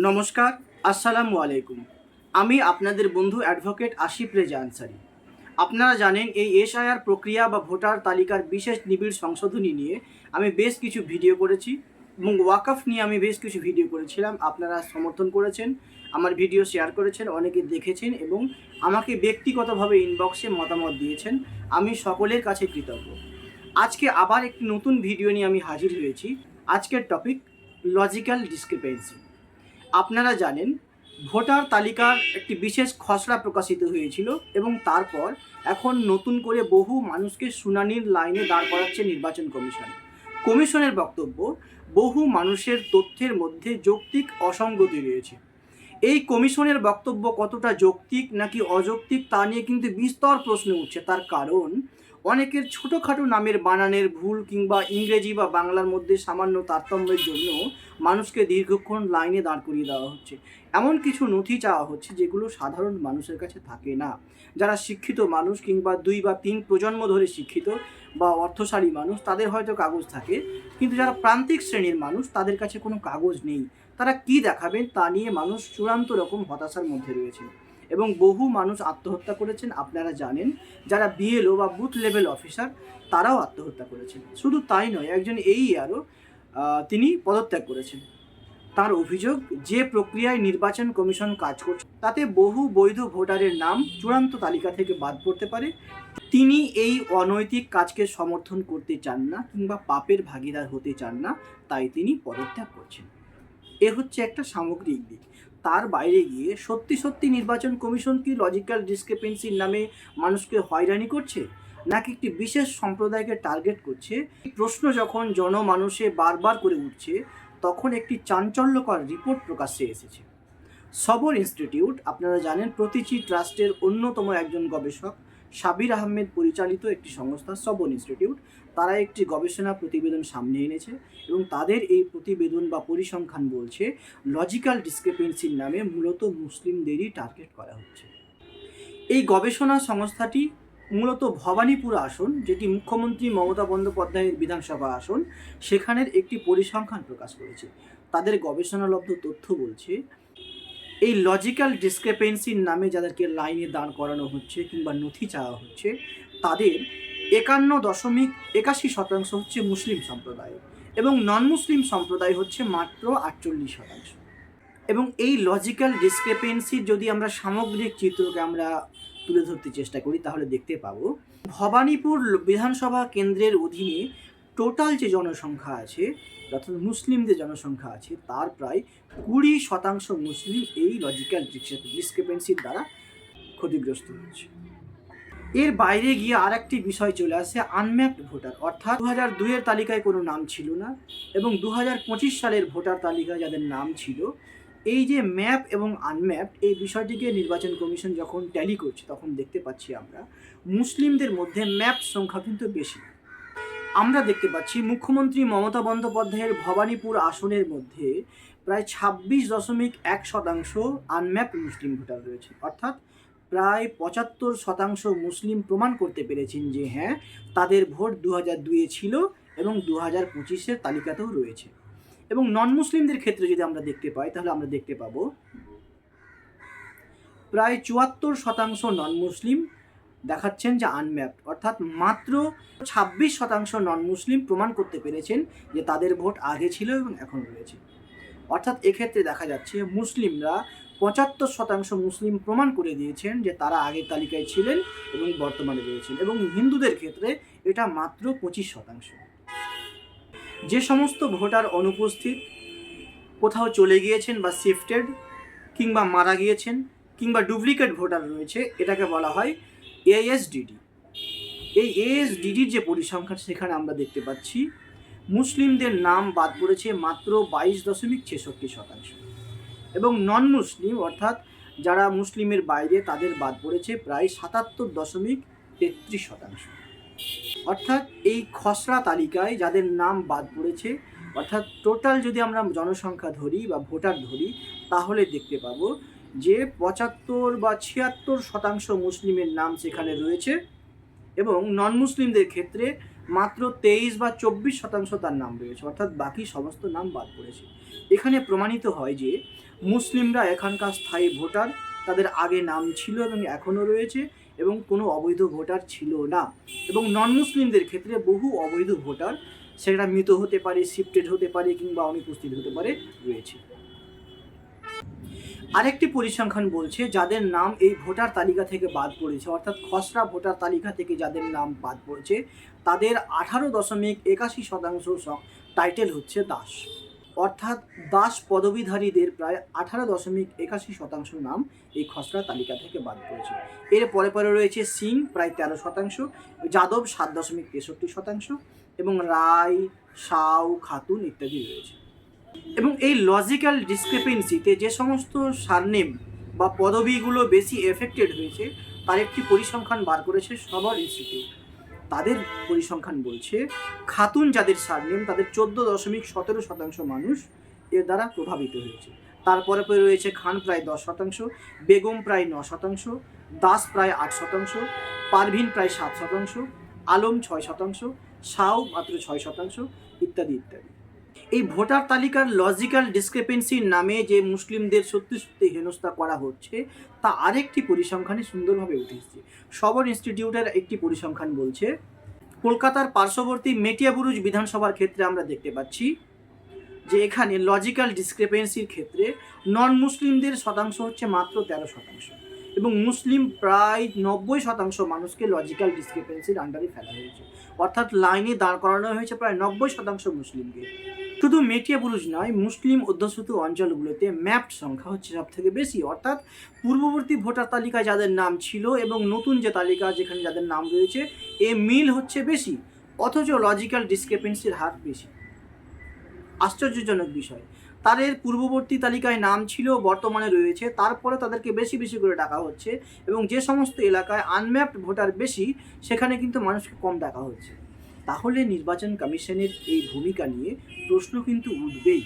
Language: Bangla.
নমস্কার, আসসালামু আলাইকুম। আমি আপনাদের বন্ধু অ্যাডভোকেট আসিফ রেজা আনসারি। আপনারা জানেন এই এসআইআর প্রক্রিয়া বা ভোটার তালিকার বিশেষ নিবিড় সংশোধনী নিয়ে আমি বেশ কিছু ভিডিও করেছি এবং ওয়াকফ নিয়ে আমি বেশ কিছু ভিডিও করেছিলাম। আপনারা সমর্থন করেছেন, আমার ভিডিও শেয়ার করেছেন, অনেকে দেখেছেন এবং আমাকে ব্যক্তিগতভাবে ইনবক্সে মতামত দিয়েছেন। আমি সকলের কাছে কৃতজ্ঞ। আজকে আবার একটি নতুন ভিডিও নিয়ে আমি হাজির হয়েছি। আজকের টপিক লজিক্যাল ডিসক্রিপেন্সি। আপনারা জানেন ভোটার তালিকার একটি বিশেষ খসড়া প্রকাশিত হয়েছিল এবং তারপর এখন নতুন করে বহু মানুষকে শুনানির লাইনে দাঁড় করাচ্ছে নির্বাচন কমিশন। কমিশনের বক্তব্য, বহু মানুষের তথ্যের মধ্যে যৌক্তিক অসঙ্গতি রয়েছে। এই কমিশনের বক্তব্য কতটা যৌক্তিক নাকি অযৌক্তিক তা নিয়ে কিন্তু বিস্তর প্রশ্ন উঠছে। তার কারণ অনেকের ছোটোখাটো নামের বানানের ভুল কিংবা ইংরেজি বা বাংলার মধ্যে সামান্য তারতম্যের জন্য মানুষকে দীর্ঘক্ষণ লাইনে দাঁড় করিয়ে দেওয়া হচ্ছে। এমন কিছু নথি চাওয়া হচ্ছে যেগুলো সাধারণ মানুষের কাছে থাকে না। যারা শিক্ষিত মানুষ কিংবা 2 বা 3 প্রজন্ম ধরে শিক্ষিত বা অর্থশালী মানুষ তাদের হয়তো কাগজ থাকে, কিন্তু যারা প্রান্তিক শ্রেণীর মানুষ তাদের কাছে কোনো কাগজ নেই। তারা কি দেখাবেন তা নিয়ে মানুষ চূড়ান্ত রকম হতাশার মধ্যে রয়েছে এবং বহু মানুষ আত্মহত্যা করেছেন। আপনারা জানেন যারা বিএলও বা বুথ লেভেল অফিসার তারাও আত্মহত্যা করেছেন। শুধু তাই নয়, একজন AERও তিনি পদত্যাগ করেছেন। তার অভিযোগ, যে প্রক্রিয়ায় নির্বাচন কমিশন কাজ করছে তাতে বহু বৈধ ভোটারের নাম চূড়ান্ত তালিকা থেকে বাদ পড়তে পারে। তিনি এই অনৈতিক কাজকে সমর্থন করতে চান না কিংবা পাপের ভাগিদার হতে চান না, তাই তিনি পদত্যাগ করছেন। এ হচ্ছে একটা সামগ্রিক দিক। তার বাইরে গিয়ে সত্যি নির্বাচন কমিশন কি লজিক্যাল ডিসক্রিপেন্সির নামে মানুষকে হয়রানি করছে নাকি একটি বিশেষ সম্প্রদায়কে টার্গেট করছে? এই প্রশ্ন যখন জনমানুষে বারবার করে উঠছে তখন একটি চাঞ্চল্যকর রিপোর্ট প্রকাশ্যে এসেছে। সবর ইনস্টিটিউট, আপনারা জানেন প্রতীচী ট্রাস্টের অন্যতম একজন গবেষক সাবির আহমেদ পরিচালিত একটি সংস্থা সবর ইনস্টিটিউট, তারা একটি গবেষণা প্রতিবেদন সামনে এনেছে এবং তাদের এই প্রতিবেদন বা পরিসংখ্যান বলছে লজিক্যাল ডিসক্রিপেন্সির নামে মূলত মুসলিমদেরই টার্গেট করা হচ্ছে। এই গবেষণা সংস্থাটি মূলত ভবানীপুর আসন, যেটি মুখ্যমন্ত্রী মমতা বন্দ্যোপাধ্যায়ের বিধানসভা আসন, সেখানের একটি পরিসংখ্যান প্রকাশ করেছে। তাদের গবেষণালব্ধ তথ্য বলছে এই লজিক্যাল ডিসক্রিপেন্সির নামে যাদেরকে লাইনে দাঁড় করানো হচ্ছে কিংবা নথি চাওয়া হচ্ছে তাদের 51.81% হচ্ছে মুসলিম সম্প্রদায় এবং নন মুসলিম সম্প্রদায় হচ্ছে মাত্র 48%। এবং এই লজিক্যাল ডিসক্রিপেন্সির যদি আমরা সামগ্রিক চিত্রকে আমরা তুলে ধরতে চেষ্টা করি তাহলে দেখতে পাবো ভবানীপুর বিধানসভা কেন্দ্রের অধীনে টোটাল যে জনসংখ্যা আছে, অর্থাৎ মুসলিমদের জনসংখ্যা আছে, তার প্রায় 20% মুসলিম এই লজিক্যাল ডিসক্রিপেন্সির দ্বারা ক্ষতিগ্রস্ত হয়েছে। এর বাইরে গিয়ে আর একটি বিষয় চলে আসে আনম্যাপড ভোটার, অর্থাৎ 2002-এর তালিকায় কোনো নাম ছিল না এবং 2025 সালের ভোটার তালিকায় যাদের নাম ছিল। এই যে ম্যাপ এবং আনম্যাপড এই বিষয়টিকে নির্বাচন কমিশন যখন ট্যালি করছে তখন দেখতে পাচ্ছি আমরা মুসলিমদের মধ্যে ম্যাপ সংখ্যা কিন্তু বেশি। আমরা দেখতে পাচ্ছি মুখ্যমন্ত্রী মমতা বন্দ্যোপাধ্যায়ের ভবানীপুর আসনের মধ্যে প্রায় 26.1% আনম্যাপড মুসলিম ভোটার রয়েছে, অর্থাৎ প্রায় 75% মুসলিম প্রমাণ করতে পেরেছেন যে হ্যাঁ তাদের ভোট 2002-এ ছিল এবং 2025-এর তালিকাতেও রয়েছে। এবং নন মুসলিমদের ক্ষেত্রে যদি আমরা দেখতে পাই তাহলে আমরা দেখতে পাবো প্রায় 74% নন মুসলিম দেখাচ্ছেন যে আনম্যাপড, অর্থাৎ মাত্র 26% নন মুসলিম প্রমাণ করতে পেরেছেন যে তাদের ভোট আগে ছিল এবং এখন রয়েছে। অর্থাৎ এক্ষেত্রে দেখা যাচ্ছে মুসলিমরা 75% মুসলিম প্রমাণ করে দিয়েছেন যে তারা আগের তালিকায় ছিলেন এবং বর্তমানে রয়েছেন, এবং হিন্দুদের ক্ষেত্রে এটা মাত্র 25%। যে সমস্ত ভোটার অনুপস্থিত, কোথাও চলে গিয়েছেন বা শিফটেড কিংবা মারা গিয়েছেন কিংবা ডুপ্লিকেট ভোটার রয়েছে, এটাকে বলা হয় ASDD। এই ASDDর যে পরিসংখ্যান সেখানে আমরা দেখতে পাচ্ছি মুসলিমদের নাম বাদ পড়েছে মাত্র 22.66% এবং নন মুসলিম অর্থাৎ যারা মুসলিমের বাইরে তাদের বাদ পড়েছে প্রায় 77.33%। অর্থাৎ এই খসড়া তালিকায় যাদের নাম বাদ পড়েছে, অর্থাৎ টোটাল যদি আমরা জনসংখ্যা ধরি বা ভোটার ধরি তাহলে দেখতে পাবো যে 75 বা 76% মুসলিমের নাম সেখানে রয়েছে এবং নন মুসলিমদের ক্ষেত্রে মাত্র 23 বা 24% তার নাম রয়েছে, অর্থাৎ বাকি সমস্ত নাম বাদ পড়েছে। এখানে প্রমাণিত হয় যে মুসলিমরা এখানকার স্থায়ী ভোটার, তাদের আগে নাম ছিল এবং এখনও রয়েছে, এবং কোনো অবৈধ ভোটার ছিল না। এবং নন মুসলিমদের ক্ষেত্রে বহু অবৈধ ভোটার, সেটা মৃত হতে পারে, শিফটেড হতে পারে, কিংবা অনুপস্থিত হতে পারে, রয়েছে। আরেকটি পরিসংখ্যান বলছে যাদের নাম এই ভোটার তালিকা থেকে বাদ পড়েছে, অর্থাৎ খসড়া ভোটার তালিকা থেকে যাদের নাম বাদ পড়েছে, তাদের 18.81% টাইটেল হচ্ছে দাস। অর্থাৎ দাস পদবীধারীদের প্রায় 18.81% নাম এই খসড়া তালিকা থেকে বাদ পড়েছে। এর পরে পরে রয়েছে সিং প্রায় 13%, যাদব 7.63%, এবং রায়, সাউ, খাতুন ইত্যাদি রয়েছে। এবং এই লজিক্যাল ডিসক্রিপেন্সিতে যে সমস্ত সারনেম বা পদবীগুলো বেশি এফেক্টেড হয়েছে তার একটি পরিসংখ্যান বার করেছে সবার ইনস্টিটিউট। তাদের পরিসংখ্যান বলছে খাতুন যাদের সারনেম তাদের 14.17% মানুষ এর দ্বারা প্রভাবিত হয়েছে। তারপরে পরে রয়েছে খান প্রায় 10%, বেগম প্রায় 9%, দাস প্রায় 8%, পারভিন প্রায় 7%, আলম 6%, সাউ মাত্র 6%, ইত্যাদি ইত্যাদি। এই ভোটার তালিকার লজিক্যাল ডিসক্রিপেন্সির নামে যে মুসলিমদের সত্যি সত্যি হেনস্থা করা হচ্ছে তা আরেকটি পরিসংখ্যানে সুন্দরভাবে উঠে এসেছে। সবর ইনস্টিটিউটের একটি পরিসংখ্যান বলছে কলকাতার পার্শ্ববর্তী মেটিয়াবুরুজ বিধানসভার ক্ষেত্রে আমরা দেখতে পাচ্ছি যে এখানে লজিক্যাল ডিসক্রিপেন্সির ক্ষেত্রে নন মুসলিমদের শতাংশ হচ্ছে মাত্র 13%, এবং মুসলিম প্রায় 90% মানুষকে লজিক্যাল ডিসক্রিপেন্সির আন্ডারে ফেলা হয়েছে। অর্থাৎ লাইনে দাঁড় করানো হয়েছে প্রায় 90% মুসলিমকে। শুধু মেটিয়াবুরুজ নয়, মুসলিম অধ্যুষিত অঞ্চলগুলোতে ম্যাপড সংখ্যা হচ্ছে সব থেকে বেশি। অর্থাৎ পূর্ববর্তী ভোটার তালিকায় যাদের নাম ছিল এবং নতুন যে তালিকা যেখানে যাদের নাম রয়েছে এ মিল হচ্ছে বেশি, অথচ লজিক্যাল ডিসক্রিপেন্সির হার বেশি। আশ্চর্যজনক বিষয়, তাদের পূর্ববর্তী তালিকায় নাম ছিল, বর্তমানে রয়েছে, তারপরে তাদেরকে বেশি বেশি করে ডাকা হচ্ছে, এবং যে সমস্ত এলাকায় আনম্যাপড ভোটার বেশি সেখানে কিন্তু মানুষকে কম ডাকা হচ্ছে। তাহলে নির্বাচন কমিশনের এই ভূমিকা নিয়ে প্রশ্ন কিন্তু উঠবেই।